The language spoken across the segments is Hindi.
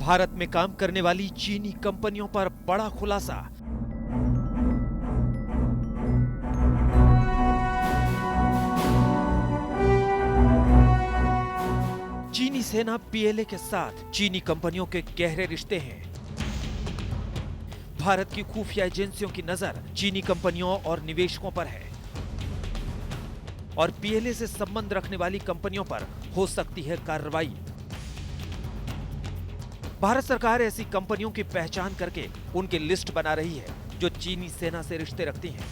भारत में काम करने वाली चीनी कंपनियों पर बड़ा खुलासा। चीनी सेना पीएलए के साथ चीनी कंपनियों के गहरे रिश्ते हैं। भारत की खुफिया एजेंसियों की नजर चीनी कंपनियों और निवेशकों पर है और पीएलए से संबंध रखने वाली कंपनियों पर हो सकती है कार्रवाई। भारत सरकार ऐसी कंपनियों की पहचान करके उनकी लिस्ट बना रही है जो चीनी सेना से रिश्ते रखती हैं।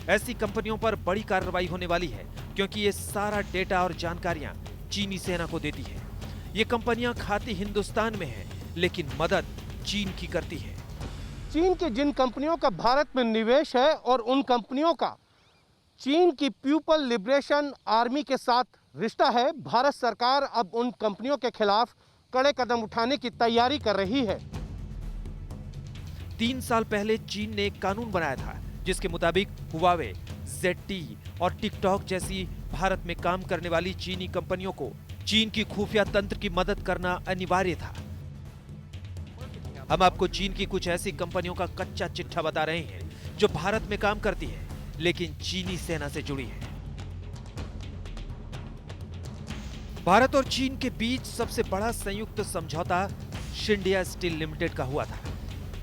ऐसी कंपनियों पर बड़ी कार्रवाई होने वाली है क्योंकि ये सारा डेटा और जानकारियां चीनी सेना को देती है। ये कंपनियां खाती हिंदुस्तान में हैं, लेकिन मदद चीन की करती है। चीन की जिन कंपनियों का भारत में निवेश है और उन कंपनियों का चीन की पीपल लिबरेशन आर्मी के साथ रिश्ता है, भारत सरकार अब उन कंपनियों के खिलाफ कड़े कदम उठाने की तैयारी कर रही है। 3 साल पहले चीन ने एक कानून बनाया था जिसके मुताबिक हुआवे, ZTE और टिकटॉक जैसी भारत में काम करने वाली चीनी कंपनियों को चीन की खुफिया तंत्र की मदद करना अनिवार्य था। हम आपको चीन की कुछ ऐसी कंपनियों का कच्चा चिट्ठा बता रहे हैं जो भारत में काम करती है लेकिन चीनी सेना से जुड़ी है। भारत और चीन के बीच सबसे बड़ा संयुक्त समझौता शिंडिया स्टील लिमिटेड का हुआ था।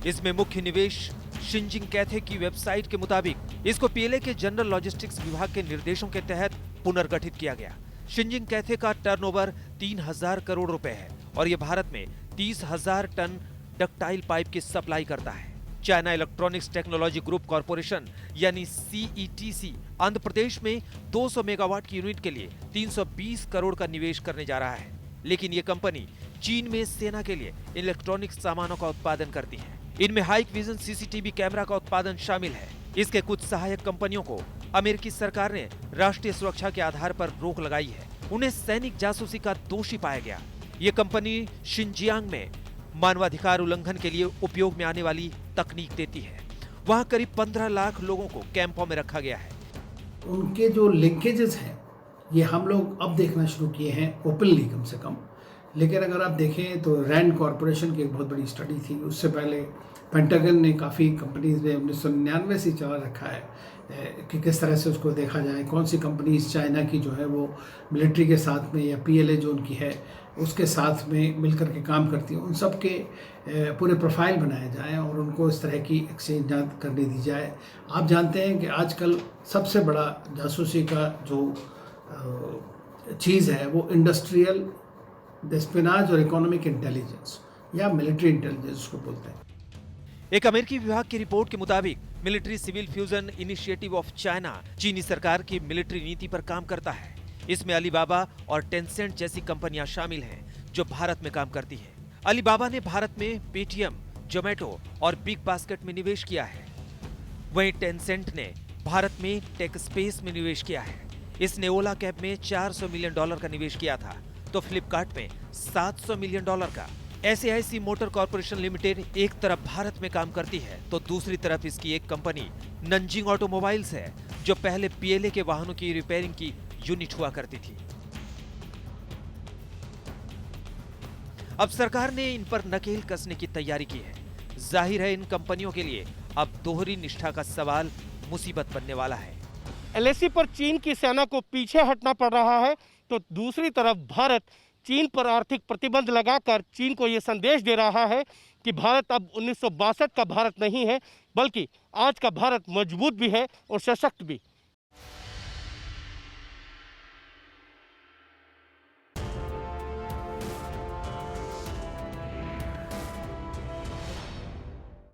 इसमें मुख्य निवेश शिनजिंग कैथे की वेबसाइट के मुताबिक इसको पीएलए के जनरल लॉजिस्टिक्स विभाग के निर्देशों के तहत पुनर्गठित किया गया। शिनजिंग कैथे का टर्नओवर 3000 करोड़ रुपए है और यह भारत में 30,000 टन डक्टाइल पाइप की सप्लाई करता है। China electronics technology group corporation यानी CETC आंध्र प्रदेश में 200 मेगावाट की यूनिट के लिए 320 करोड़ का निवेश करने जा रहा है, लेकिन ये कंपनी चीन में सेना के लिए इलेक्ट्रॉनिक सामानों का उत्पादन करती है। इनमें हाइक विजन CCTV कैमरा का उत्पादन शामिल है। इसके कुछ सहायक कंपनियों को अमेरिकी सरकार ने राष्ट्रीय सुरक्षा के आधार पर रोक लगाई है। उन्हें सैनिक जासूसी का दोषी पाया गया। ये कंपनी शिनजियांग में मानवाधिकार उल्लंघन के लिए उपयोग में आने वाली तकनीक देती है। वहां करीब 15 लाख लोगों को कैंपों में रखा गया है। उनके जो लिंकेजेस हैं ये हम लोग अब देखना शुरू किए हैं ओपनली कम से कम, लेकिन अगर आप देखें तो रैंड कॉरपोरेशन की एक बहुत बड़ी स्टडी थी। उससे पहले पेंटागन ने काफ़ी कंपनीज में 1999 से चला रखा है कि किस तरह से उसको देखा जाए, कौन सी कंपनीज चाइना की जो है वो मिलिट्री के साथ में या पीएलए जो उनकी है उसके साथ में मिलकर के काम करती है, उन सब के पूरे प्रोफाइल बनाए जाएं और उनको इस तरह की एक्सचेंज करने दी जाए। आप जानते हैं कि आजकल सबसे बड़ा जासूसी का जो चीज़ है वो इंडस्ट्रियल एस्पिनाज और इकोनॉमिक इंटेलिजेंस या मिलिट्री इंटेलिजेंस को बोलते हैं। एक अमेरिकी विभाग की रिपोर्ट के मुताबिक military civil fusion initiative of China चीनी सरकार की मिलिट्री नीति पर काम करता है। इसमें अलीबाबा और टेंसेंट जैसी कंपनियां शामिल हैं जो भारत में काम करती हैं। अलीबाबा ने भारत में पेटीएम, जोमेटो और बिग बास्केट में निवेश किया है। वहीं टेंसेंट ने भारत में टेक स्पेस में निवेश किया है। इसने ओला कैब में $400 मिलियन का निवेश किया था तो फ्लिपकार्ट में $700 मिलियन का। SAIC मोटर कॉर्पोरेशन लिमिटेड एक तरफ भारत में काम करती है तो दूसरी तरफ इसकी एक कंपनी नंजिंग ऑटोमोबाइल्स है जो पहले पीएलए के वाहनों की रिपेयरिंग की यूनिट हुआ करती थी। अब सरकार ने इन पर नकेल कसने की तैयारी की है। जाहिर है इन कंपनियों के लिए अब दोहरी निष्ठा का सवाल मुसीबत बनने वाला है। LAC पर चीन की सेना को पीछे हटना पड़ रहा है तो दूसरी तरफ भारत चीन पर आर्थिक प्रतिबंध लगाकर चीन को ये संदेश दे रहा है कि भारत अब 1962 का भारत नहीं है, बल्कि आज का भारत मजबूत भी है और सशक्त भी।